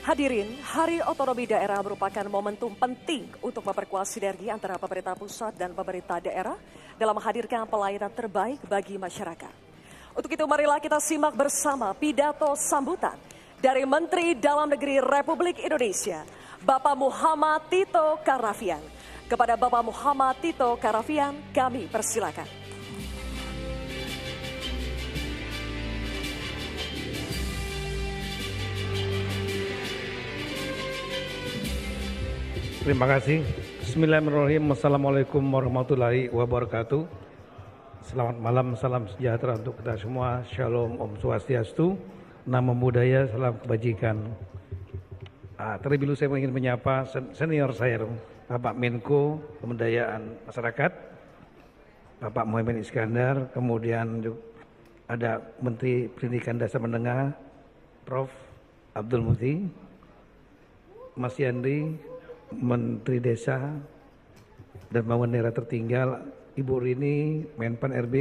Hadirin, Hari Otonomi Daerah merupakan momentum penting untuk memperkuat sinergi antara pemerintah pusat dan pemerintah daerah dalam menghadirkan pelayanan terbaik bagi masyarakat. Untuk itu marilah kita simak bersama pidato sambutan dari Menteri Dalam Negeri Republik Indonesia, Bapak Muhammad Tito Karnavian. Kepada Bapak Muhammad Tito Karnavian, kami persilakan. Terima kasih. Bismillahirrahmanirrahim. Assalamualaikum warahmatullahi wabarakatuh. Selamat malam, salam sejahtera untuk kita semua. Shalom, Om Swastiastu, Namo Buddhaya, salam kebajikan. Terlebih dahulu saya ingin menyapa senior saya, Bapak Menko Pemberdayaan Masyarakat, Bapak Muhammad Iskandar, kemudian juga ada Menteri Pendidikan Dasar Menengah, Prof. Abdul Muti, Mas Yandri, Menteri Desa dan Pembangunan Daerah Tertinggal, Ibu Rini, Menpan RB,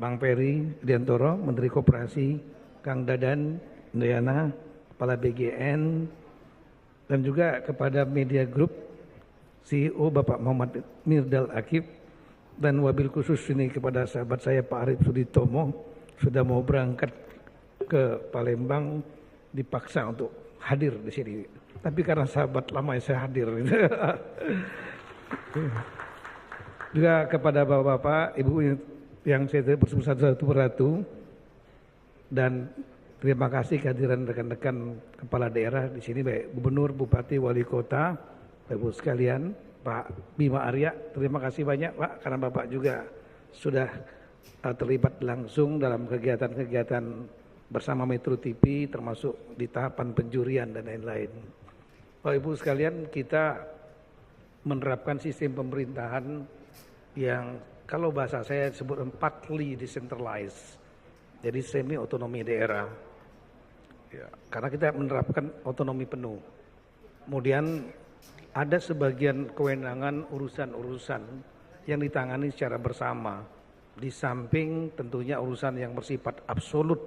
Bang Peri Diantoro, Menteri Koperasi, Kang Dadan, Indriana, Kepala BGN, dan juga kepada Media Group, CEO Bapak Muhammad Mirdal Akif, dan wabil khusus ini kepada sahabat saya Pak Arif Suditomo, sudah mau berangkat ke Palembang, dipaksa untuk hadir di sini. Tapi karena sahabat lama saya hadir. Juga kepada bapak-bapak, ibu yang saya bersama satu persatu, dan terima kasih kehadiran rekan-rekan kepala daerah di sini, baik gubernur, bupati, wali kota, ibu sekalian, Pak Bima Arya. Terima kasih banyak Pak, karena Bapak juga sudah terlibat langsung dalam kegiatan-kegiatan bersama Metro TV, termasuk di tahapan penjurian dan lain-lain. Bapak Ibu sekalian, kita menerapkan sistem pemerintahan yang kalau bahasa saya sebut partly decentralized, jadi semi otonomi daerah. Ya, karena kita menerapkan otonomi penuh. Kemudian ada sebagian kewenangan urusan-urusan yang ditangani secara bersama, di samping tentunya urusan yang bersifat absolut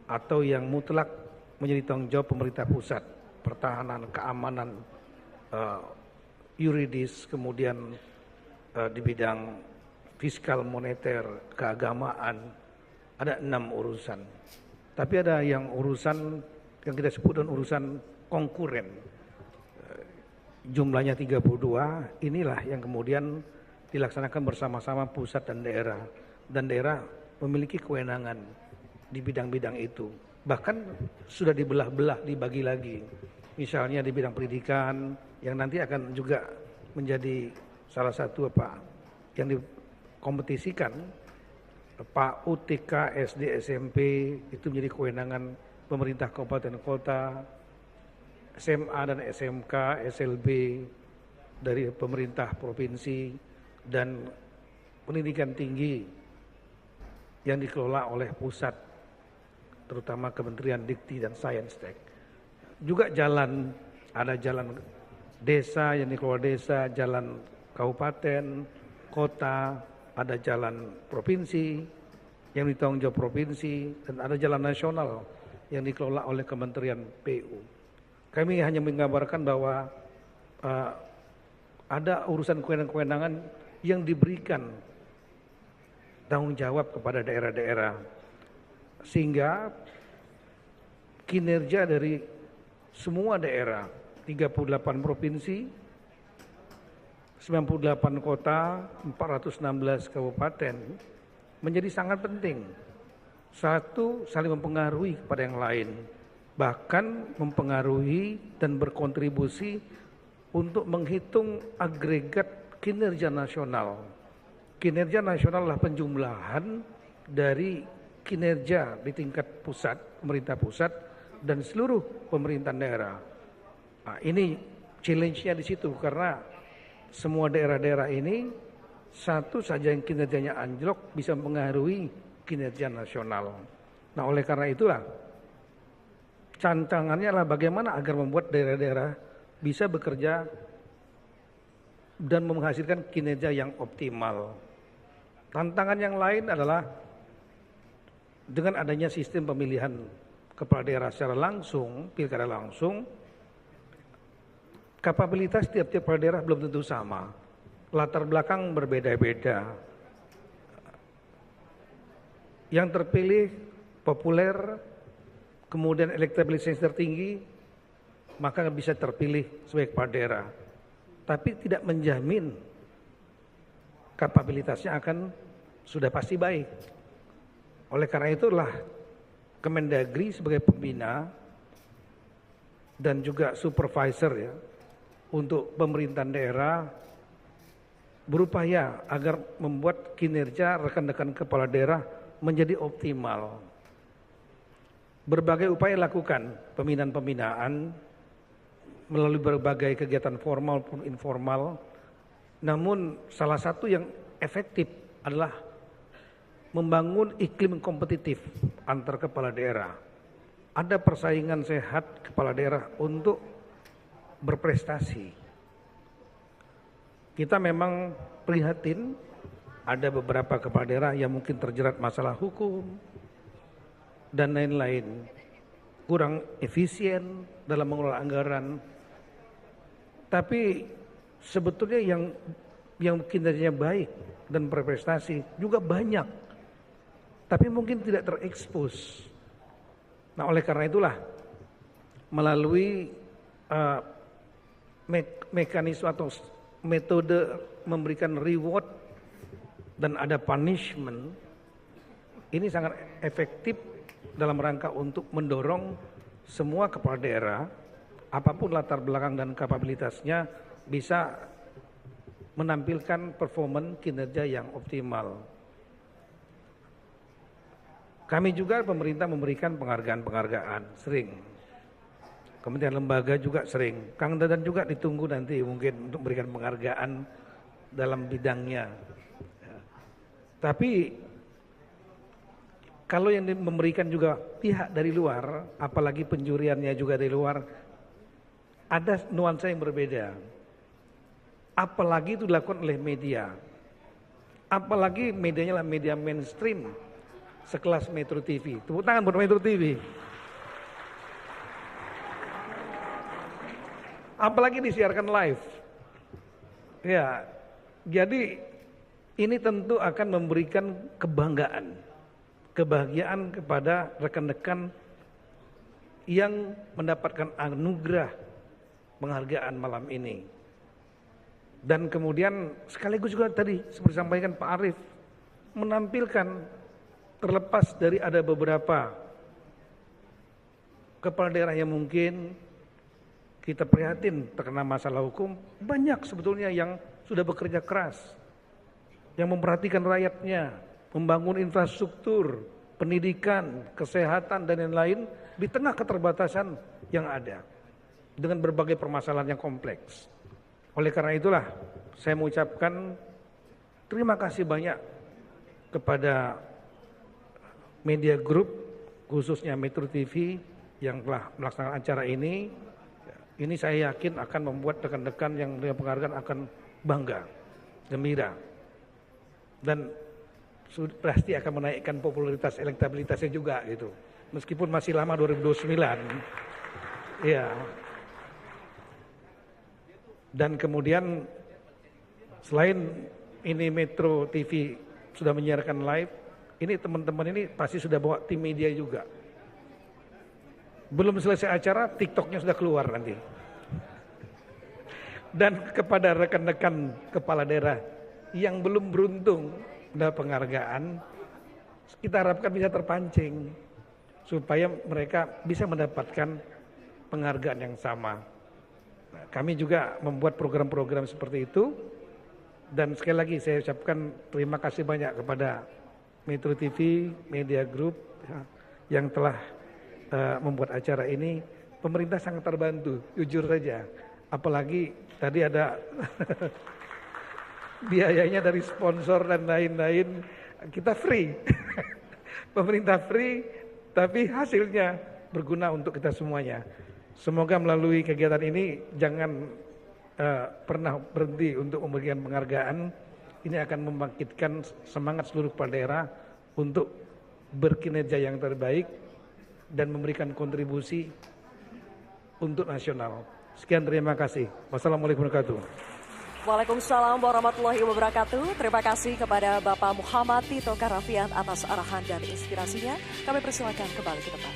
atau yang mutlak menjadi tanggung jawab pemerintah pusat. Pertahanan, keamanan, yuridis, kemudian di bidang fiskal, moneter, keagamaan, ada 6 urusan. Tapi ada yang urusan yang kita sebut dengan urusan konkuren, jumlahnya 32, inilah yang kemudian dilaksanakan bersama-sama pusat dan daerah memiliki kewenangan di bidang-bidang itu. Bahkan sudah dibelah-belah, dibagi lagi. Misalnya di bidang pendidikan yang nanti akan juga menjadi salah satu yang dikompetisikan, PAUD, TK, SD, SMP itu menjadi kewenangan pemerintah kabupaten kota, SMA dan SMK, SLB dari pemerintah provinsi, dan pendidikan tinggi yang dikelola oleh pusat, terutama Kementerian Dikti dan Saintek. Juga jalan, ada jalan desa yang dikelola desa, jalan kabupaten, kota, ada jalan provinsi yang ditanggung jawab provinsi, dan ada jalan nasional yang dikelola oleh Kementerian PU. Kami hanya menggambarkan bahwa ada urusan kewenangan yang diberikan tanggung jawab kepada daerah-daerah, sehingga kinerja dari semua daerah, 38 provinsi, 98 kota, 416 kabupaten menjadi sangat penting. Satu, saling mempengaruhi kepada yang lain, bahkan mempengaruhi dan berkontribusi untuk menghitung agregat kinerja nasional. Kinerja nasional adalah penjumlahan dari kinerja di tingkat pusat, pemerintah pusat, dan seluruh pemerintahan daerah. Nah, ini challenge-nya di situ, karena semua daerah-daerah ini satu saja yang kinerjanya anjlok bisa mempengaruhi kinerja nasional. Nah, oleh karena itulah tantangannya adalah bagaimana agar membuat daerah-daerah bisa bekerja dan menghasilkan kinerja yang optimal. Tantangan yang lain adalah dengan adanya sistem pemilihan kepala daerah secara langsung, pilkada langsung, kapabilitas tiap-tiap kepala daerah belum tentu sama. Latar belakang berbeda-beda. Yang terpilih populer, kemudian elektabilitasnya tertinggi, maka bisa terpilih sebagai kepala daerah. Tapi tidak menjamin kapabilitasnya akan sudah pasti baik. Oleh karena itulah Kemendagri sebagai pembina dan juga supervisor ya untuk pemerintahan daerah berupaya agar membuat kinerja rekan-rekan kepala daerah menjadi optimal. Berbagai upaya lakukan, pembinaan-pembinaan melalui berbagai kegiatan formal maupun informal. Namun salah satu yang efektif adalah membangun iklim kompetitif antar kepala daerah. Ada persaingan sehat kepala daerah untuk berprestasi. Kita memang prihatin ada beberapa kepala daerah yang mungkin terjerat masalah hukum dan lain-lain, kurang efisien dalam mengelola anggaran. Tapi sebetulnya yang kinerjanya baik dan berprestasi juga banyak, tapi mungkin tidak terekspos. Nah, oleh karena itulah melalui mekanisme atau metode memberikan reward dan ada punishment, ini sangat efektif dalam rangka untuk mendorong semua kepala daerah, apapun latar belakang dan kapabilitasnya, bisa menampilkan performa kinerja yang optimal. Kami juga pemerintah memberikan penghargaan-penghargaan sering. Kementerian lembaga juga sering. Kang Dadan juga ditunggu nanti mungkin untuk memberikan penghargaan dalam bidangnya. Tapi kalau yang memberikan juga pihak dari luar, apalagi penjuriannya juga dari luar, ada nuansa yang berbeda. Apalagi itu dilakukan oleh media. Apalagi medianya lah media mainstream, sekelas Metro TV. Tepuk tangan buat Metro TV. Apalagi disiarkan live. Ya, jadi ini tentu akan memberikan kebanggaan, kebahagiaan kepada rekan-rekan yang mendapatkan anugerah penghargaan malam ini. Dan kemudian sekaligus juga tadi seperti disampaikan Pak Arief, menampilkan terlepas dari ada beberapa kepala daerah yang mungkin kita prihatin terkena masalah hukum, banyak sebetulnya yang sudah bekerja keras, yang memperhatikan rakyatnya, membangun infrastruktur, pendidikan, kesehatan dan lain-lain di tengah keterbatasan yang ada dengan berbagai permasalahan yang kompleks. Oleh karena itulah saya mengucapkan terima kasih banyak kepada media group khususnya Metro TV yang telah melaksanakan acara ini. Ini saya yakin akan membuat rekan-rekan yang dengan penghargaan akan bangga, gembira. Dan pasti akan menaikkan popularitas elektabilitasnya juga gitu. Meskipun masih lama 2029. Ya. Dan kemudian selain ini Metro TV sudah menyiarkan live, ini teman-teman ini pasti sudah bawa tim media juga. Belum selesai acara, TikToknya sudah keluar nanti. Dan kepada rekan-rekan kepala daerah yang belum beruntung mendapat penghargaan, kita harapkan bisa terpancing supaya mereka bisa mendapatkan penghargaan yang sama. Nah, kami juga membuat program-program seperti itu, dan sekali lagi saya ucapkan terima kasih banyak kepada Metro TV, Media Group yang telah membuat acara ini. Pemerintah sangat terbantu, jujur saja. Apalagi tadi ada biayanya dari sponsor dan lain-lain, kita free. Pemerintah free, tapi hasilnya berguna untuk kita semuanya. Semoga melalui kegiatan ini jangan pernah berhenti untuk memberikan penghargaan. Ini akan membangkitkan semangat seluruh kepala daerah untuk berkinerja yang terbaik dan memberikan kontribusi untuk nasional. Sekian, terima kasih. Wassalamualaikum warahmatullahi wabarakatuh. Waalaikumsalam warahmatullahi wabarakatuh. Terima kasih kepada Bapak Muhammad Tito Karnavian atas arahan dan inspirasinya. Kami persilakan kembali ke depan.